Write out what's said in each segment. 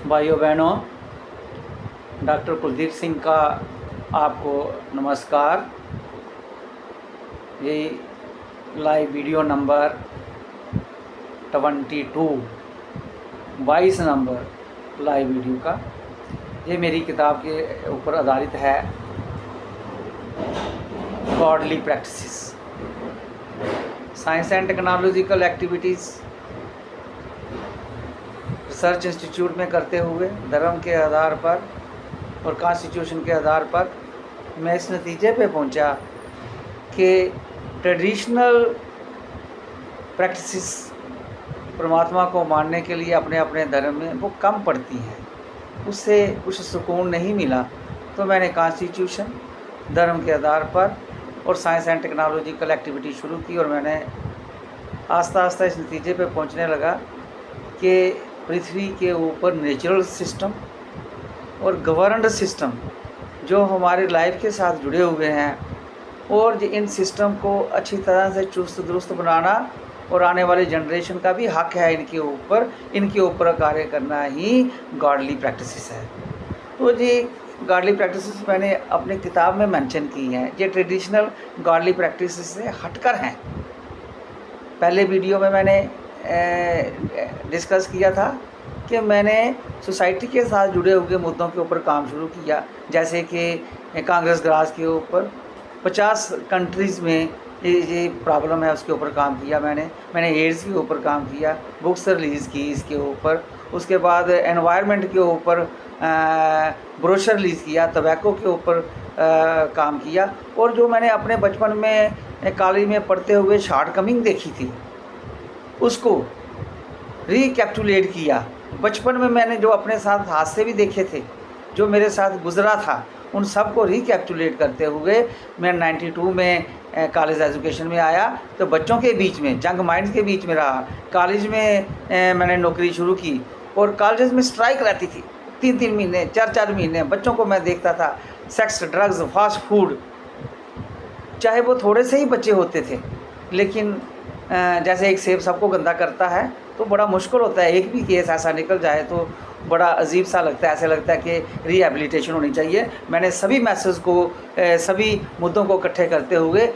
भाइयों बहनों, डॉक्टर कुलदीप सिंह का आपको नमस्कार। ये live video number 22 number live video का, ये मेरी किताब के ऊपर आधारित है। Godly practices, science and technological activities research institute में करते हुए धर्म के आधार पर और कॉन्स्टिट्यूशन के आधार पर मैं इस नतीजे पे पहुंचा कि ट्रेडिशनल प्रैक्टिसेस परमात्मा को मानने के लिए अपने अपने धर्म में वो कम पड़ती हैं, उससे कुछ सुकून नहीं मिला। तो मैंने कॉन्स्टिट्यूशन, धर्म के आधार पर और साइंस एंड टेक्नोलॉजिकल एक्टिविटी शुरू की और मैंने आस्ता आस्ता इस नतीजे पे पहुंचने लगा कि पृथ्वी के ऊपर नेचुरल सिस्टम और गवर्नड सिस्टम जो हमारे लाइफ के साथ जुड़े हुए हैं, और इन सिस्टम को अच्छी तरह से चुस्त दुरुस्त बनाना और आने वाली जनरेशन का भी हक है इनके ऊपर कार्य करना ही गॉडली प्रैक्टिसेस है। तो जी गॉडली प्रैक्टिसेस मैंने अपनी किताब में मेंशन की हैं। ये ट्रेडिशनल गॉडली प्रैक्टिसेस से हटकर हैं। पहले वीडियो में मैंने डिस्कस किया था कि मैंने सोसाइटी के साथ जुड़े हुए मुद्दों के ऊपर काम शुरू किया, जैसे कि कांग्रेस ग्रास के ऊपर 50 कंट्रीज़ में ये प्रॉब्लम है, उसके ऊपर काम किया मैंने एड्स के ऊपर काम किया, बुक्स रिलीज़ की इसके ऊपर। उसके बाद एनवायरनमेंट के ऊपर ब्रोशर रिलीज़ किया, टबैको के ऊपर काम किया। और जो मैंने अपने बचपन में कॉलेज में पढ़ते हुए शॉर्टकमिंग देखी थी उसको रिकैप्चुलेट किया। बचपन में मैंने जो अपने साथ हादसे भी देखे थे, जो मेरे साथ गुजरा था, उन सब को रिकैप्चुलेट करते हुए मैं 92 में कॉलेज एजुकेशन में आया। तो बच्चों के बीच में, जंग माइंड्स के बीच में रहा। कॉलेज में मैंने नौकरी शुरू की और कॉलेज में स्ट्राइक रहती थी 3-3 महीने, 4-4 महीने। बच्चों को मैं देखता था, सेक्स, ड्रग्स, फास्ट फूड, चाहे वो थोड़े से ही बच्चे होते थे, लेकिन जैसे एक सेब सबको गंदा करता है, तो बड़ा मुश्किल होता है। एक भी केस ऐसा निकल जाए तो बड़ा अजीब सा लगता है, ऐसे लगता है कि रिहेबिलिटेशन होनी चाहिए। मैंने सभी मैसेज को, सभी मुद्दों को इकट्ठे करते हुए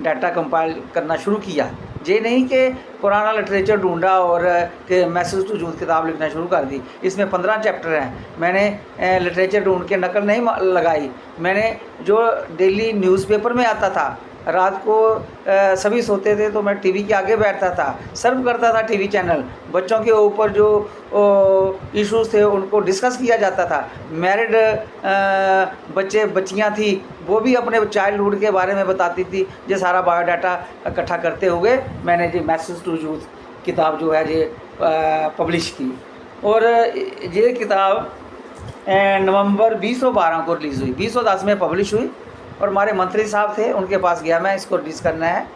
डाटा कंपाइल करना शुरू किया। ये नहीं कि पुराना लिटरेचर ढूंढा और कि मैसेज टू यूथ किताब लिखना शुरू कर दी। इसमें 15 चैप्टर हैं। मैंने लिटरेचर ढूंढ के नकल नहीं लगाई। मैंने जो डेली न्यूज़पेपर में आता था, रात को सभी सोते थे तो मैं टीवी के आगे बैठता था, सर्व करता था टीवी चैनल। बच्चों के ऊपर जो इश्यूज़ थे उनको डिस्कस किया जाता था। मैरिड बच्चे बच्चियां थी, वो भी अपने चाइल्डहुड के बारे में बताती थी। ये सारा बायोडाटा इकट्ठा करते हुए मैंने ये मैसेज टू यूथ किताब जो है ये पब्लिश की। और ये किताब नवंबर 2012 को रिलीज़ हुई, 2010 में पब्लिश हुई। और हमारे मंत्री साहब थे, उनके पास गया मैं, इसको रिलीज़ करना है।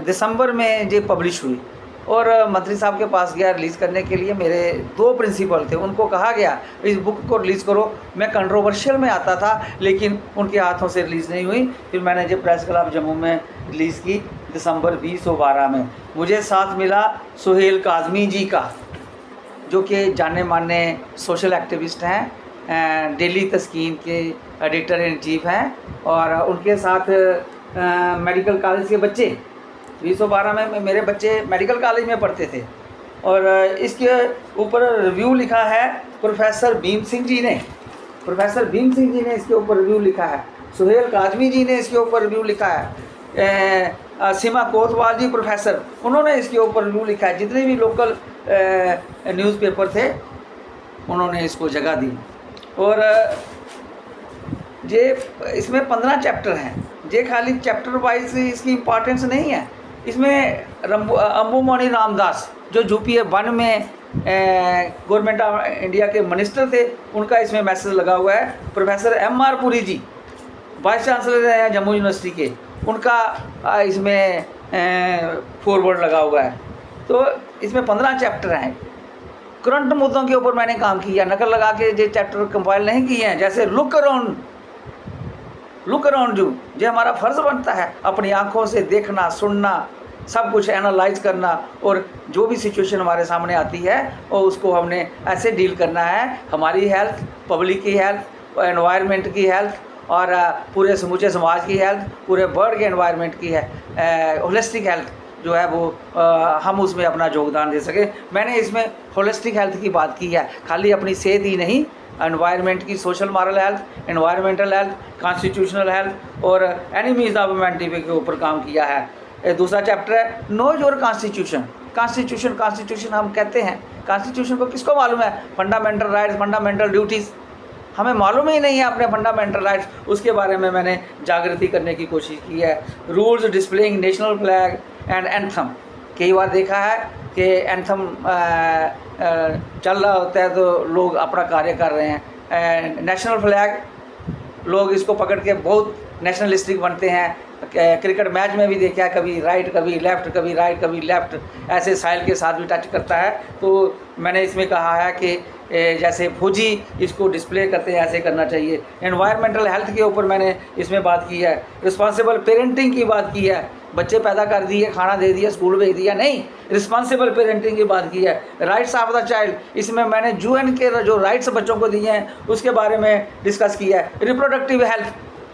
दिसंबर में ये पब्लिश हुई और मंत्री साहब के पास गया रिलीज़ करने के लिए। मेरे 2 प्रिंसिपल थे, उनको कहा गया इस बुक को रिलीज़ करो। मैं कंट्रोवर्शियल में आता था, लेकिन उनके हाथों से रिलीज़ नहीं हुई। फिर मैंने जो प्रेस क्लब जम्मू में रिलीज़ की दिसंबर 2012 में। मुझे साथ मिला सुहेल काज़मी जी का, जो कि जाने माने सोशल एक्टिविस्ट हैं, डेली तस्कीन के एडिटर इन चीफ हैं। और उनके साथ मेडिकल कॉलेज के बच्चे, 2012 में मेरे बच्चे मेडिकल कॉलेज में पढ़ते थे। और इसके ऊपर रिव्यू लिखा है प्रोफेसर भीम सिंह जी ने इसके ऊपर रिव्यू लिखा है। सुहेल काज़मी जी ने इसके ऊपर रिव्यू लिखा है। सीमा कोतवाल जी प्रोफेसर, उन्होंने इसके ऊपर रिव्यू लिखा है। जितने भी लोकल न्यूज़पेपर थे उन्होंने इसको जगह दी। और ये इसमें 15 चैप्टर हैं। ये खाली चैप्टर वाइज इसकी इम्पॉर्टेंस नहीं है। इसमें अंबुमणि रामदास जो यूपीए 1 में गवर्नमेंट ऑफ इंडिया के मिनिस्टर थे, उनका इसमें मैसेज लगा हुआ है। प्रोफेसर MR पुरी जी वाइस चांसलर हैं जम्मू यूनिवर्सिटी के, उनका इसमें फॉरवर्ड लगा हुआ है। तो इसमें 15 चैप्टर हैं। करंट मुद्दों के ऊपर मैंने काम किया, नकल लगा के ये चैप्टर कंपाइल नहीं किए हैं। जैसे लुक अराउंड जो हमारा फ़र्ज़ बनता है, अपनी आँखों से देखना, सुनना, सब कुछ एनालाइज करना, और जो भी सिचुएशन हमारे सामने आती है और उसको हमने ऐसे डील करना है। हमारी हेल्थ, पब्लिक की हेल्थ, एनवायरनमेंट की हेल्थ और पूरे समूचे समाज की हेल्थ, पूरे बर्ड के एनवायरनमेंट की है होलिस्टिक हेल्थ जो है वो हम उसमें अपना योगदान दे सकें। मैंने इसमें होलिस्टिक हेल्थ की बात की है, खाली अपनी सेहत ही नहीं, एनवायरनमेंट की, social moral health, environmental health, constitutional health और एनिमीज ऑफ ह्यूमैनिटी के ऊपर काम किया है। दूसरा चैप्टर है नो योर कॉन्स्टिट्यूशन। कॉन्स्टिट्यूशन हम कहते हैं, कॉन्स्टिट्यूशन को किसको मालूम है? फंडामेंटल राइट्स, फंडामेंटल ड्यूटीज़, हमें मालूम ही नहीं है अपने फंडामेंटल राइट्स, उसके बारे में मैंने जागृति करने की कोशिश की है। Rules displaying national flag and anthem, कई बार देखा है कि एंथम चल रहा होता है तो लोग अपना कार्य कर रहे हैं। नेशनल फ्लैग लोग इसको पकड़ के बहुत नेशनलिस्टिक बनते हैं। क्रिकेट मैच में भी देखा है, कभी राइट कभी लेफ़्ट, कभी राइट कभी लेफ़्ट, ऐसे साइल के साथ भी टच करता है। तो मैंने इसमें कहा है कि जैसे फौजी इसको डिस्प्ले करते हैं ऐसे करना चाहिए। एनवायरमेंटल हेल्थ के ऊपर मैंने इसमें बात की है। रिस्पॉन्सिबल पेरेंटिंग की बात की है, बच्चे पैदा कर दिए, खाना दे दिया, स्कूल भेज दिया, नहीं, रिस्पॉन्सिबल पेरेंटिंग की बात की है। राइट्स ऑफ द चाइल्ड, इसमें मैंने UN के जो राइट्स बच्चों को दिए हैं उसके बारे में डिस्कस किया है। रिप्रोडक्टिव हेल्थ,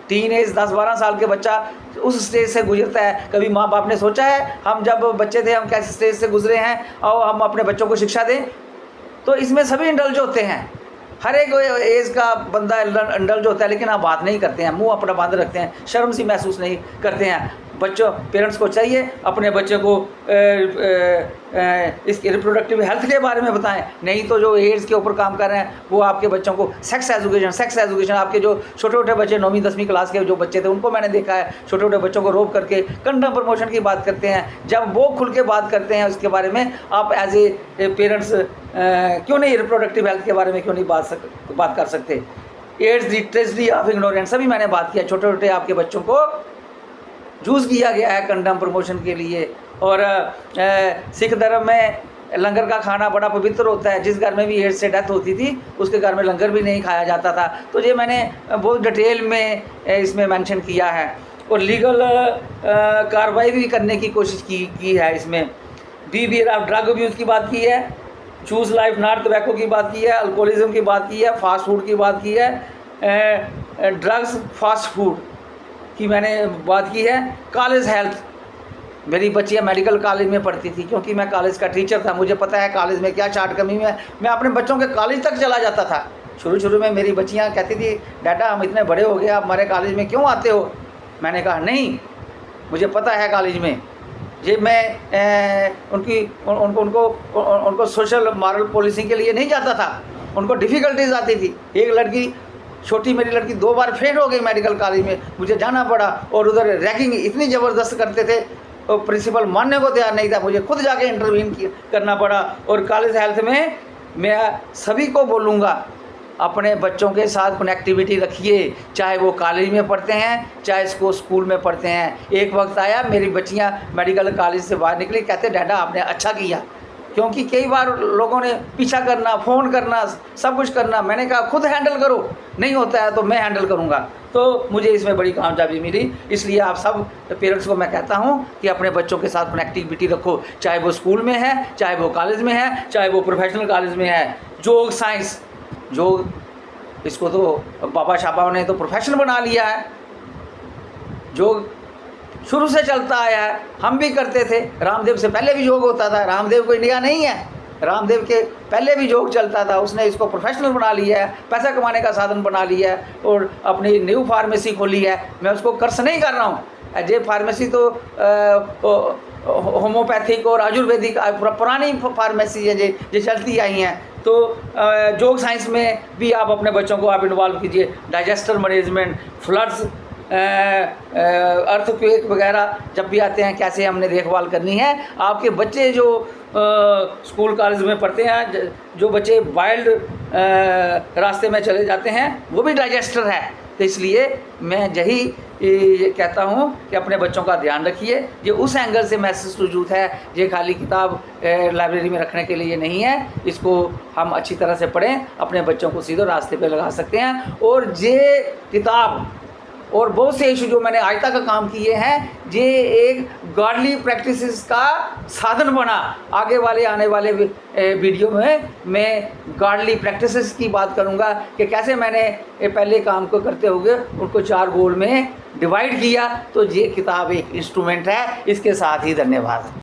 टीन एज 10-12 साल के बच्चा उस स्टेज से गुजरता है, कभी माँ बाप ने सोचा है हम जब बच्चे थे हम कैसे स्टेज से गुजरे हैं और हम अपने बच्चों को शिक्षा दें? तो इसमें सभी इंडल्ज होते हैं, हर एक एज का बंदा इंडल्ज होता है, लेकिन आप बात नहीं करते हैं, मुंह अपना बंद रखते हैं, शर्म सी महसूस नहीं करते हैं। बच्चों, पेरेंट्स को चाहिए अपने बच्चे को इसके रिप्रोडक्टिव हेल्थ के बारे में बताएं, नहीं तो जो एड्स के ऊपर काम कर रहे हैं वो आपके बच्चों को सेक्स एजुकेशन आपके जो छोटे छोटे बच्चे 9वीं 10वीं क्लास के जो बच्चे थे उनको मैंने देखा है, छोटे छोटे बच्चों को रोक करके कंडम प्रमोशन की बात करते हैं। जब वो खुल के बात करते हैं उसके बारे में, आप एज ए पेरेंट्स क्यों नहीं रिप्रोडक्टिव हेल्थ के बारे में क्यों नहीं बात कर सकते? AIDS the tragedy of ignorance, सभी मैंने बात किया। छोटे छोटे आपके बच्चों को जूस किया गया है कंडम प्रमोशन के लिए। और सिख धर्म में लंगर का खाना बड़ा पवित्र होता है, जिस घर में भी एड्स से डेथ होती थी उसके घर में लंगर भी नहीं खाया जाता था। तो ये मैंने बहुत डिटेल में इसमें मेंशन किया है। और लीगल कार्रवाई भी करने की कोशिश की है इसमें। बिहेवियर ऑफ ड्रग अब्यूज़ की बात की है, चूज़ लाइफ नॉट टबैको की बात की है, अल्कोहलिज्म की बात की है, फास्ट फूड की बात की है, ड्रग्स फास्ट फूड की मैंने बात की है। कॉलेज हेल्थ, मेरी बच्चियाँ मेडिकल कॉलेज में पढ़ती थी, क्योंकि मैं कॉलेज का टीचर था, मुझे पता है कॉलेज में क्या चार्ट कमी में मैं अपने बच्चों के कॉलेज तक चला जाता था। शुरू में मेरी बच्चियाँ कहती थी डाटा हम इतने बड़े हो गए आप हमारे कॉलेज में क्यों आते हो? मैंने कहा नहीं, मुझे पता है कॉलेज में ये मैं उनको सोशल मॉरल पॉलिसिंग के लिए नहीं जाता था, उनको डिफ़िकल्टीज आती थी। एक लड़की छोटी मेरी लड़की 2 बार फेल हो गई मेडिकल कॉलेज में, मुझे जाना पड़ा, और उधर रैगिंग इतनी ज़बरदस्त करते थे और प्रिंसिपल मानने को तैयार नहीं था, मुझे खुद जाके इंटरवीन करना पड़ा। और कॉलेज हेल्थ में मैं सभी को बोलूँगा अपने बच्चों के साथ कनेक्टिविटी रखिए, चाहे वो कॉलेज में पढ़ते हैं चाहे इसको स्कूल में पढ़ते हैं। एक वक्त आया मेरी बच्चियाँ मेडिकल कॉलेज से बाहर निकली, कहते डाडा आपने अच्छा किया, क्योंकि कई बार लोगों ने पीछा करना, फ़ोन करना, सब कुछ करना, मैंने कहा खुद हैंडल करो, नहीं होता है तो मैं हैंडल करूँगा। तो मुझे इसमें बड़ी कामयाबी मिली। इसलिए आप सब पेरेंट्स को मैं कहता हूँ कि अपने बच्चों के साथ कनेक्टिविटी रखो, चाहे वो स्कूल में है, चाहे वो कॉलेज में है, चाहे वो प्रोफेशनल कॉलेज में है। योग साइंस, योग इसको तो बाबा शाबा ने तो प्रोफेशन बना लिया है, योग शुरू से चलता आया है, हम भी करते थे, रामदेव से पहले भी योग होता था, रामदेव कोई नया नहीं है, रामदेव के पहले भी योग चलता था, उसने इसको प्रोफेशनल बना लिया है, पैसा कमाने का साधन बना लिया है और अपनी न्यू फार्मेसी खोली है। मैं उसको कर्स नहीं कर रहा हूँ, ये फार्मेसी तो होम्योपैथिक और आयुर्वेदिक पुरानी फार्मेसी है जो चलती आई हैं। तो योग साइंस में भी आप अपने बच्चों को आप इन्वॉल्व कीजिए। डाइजेस्टर मैनेजमेंट, फ्लड्स, अर्थक्वेक वगैरह जब भी आते हैं कैसे हमने देखभाल करनी है। आपके बच्चे जो स्कूल कॉलेज में पढ़ते हैं, जो बच्चे वाइल्ड रास्ते में चले जाते हैं, वो भी डाइजेस्टर है। तो इसलिए मैं यही कहता हूँ कि अपने बच्चों का ध्यान रखिए। ये उस एंगल से मैसेज वजूद है, ये खाली किताब लाइब्रेरी में रखने के लिए नहीं है, इसको हम अच्छी तरह से पढ़ें, अपने बच्चों को सीधे रास्ते पे लगा सकते हैं। और ये किताब और बहुत से इशू जो मैंने आज तक काम किए हैं, ये एक गॉडली प्रैक्टिसेस का साधन बना। आगे वाले आने वाले वीडियो में मैं गॉडली प्रैक्टिसेस की बात करूंगा कि कैसे मैंने पहले काम को करते हुए उनको 4 गोल में डिवाइड किया। तो ये किताब एक इंस्ट्रूमेंट है। इसके साथ ही धन्यवाद।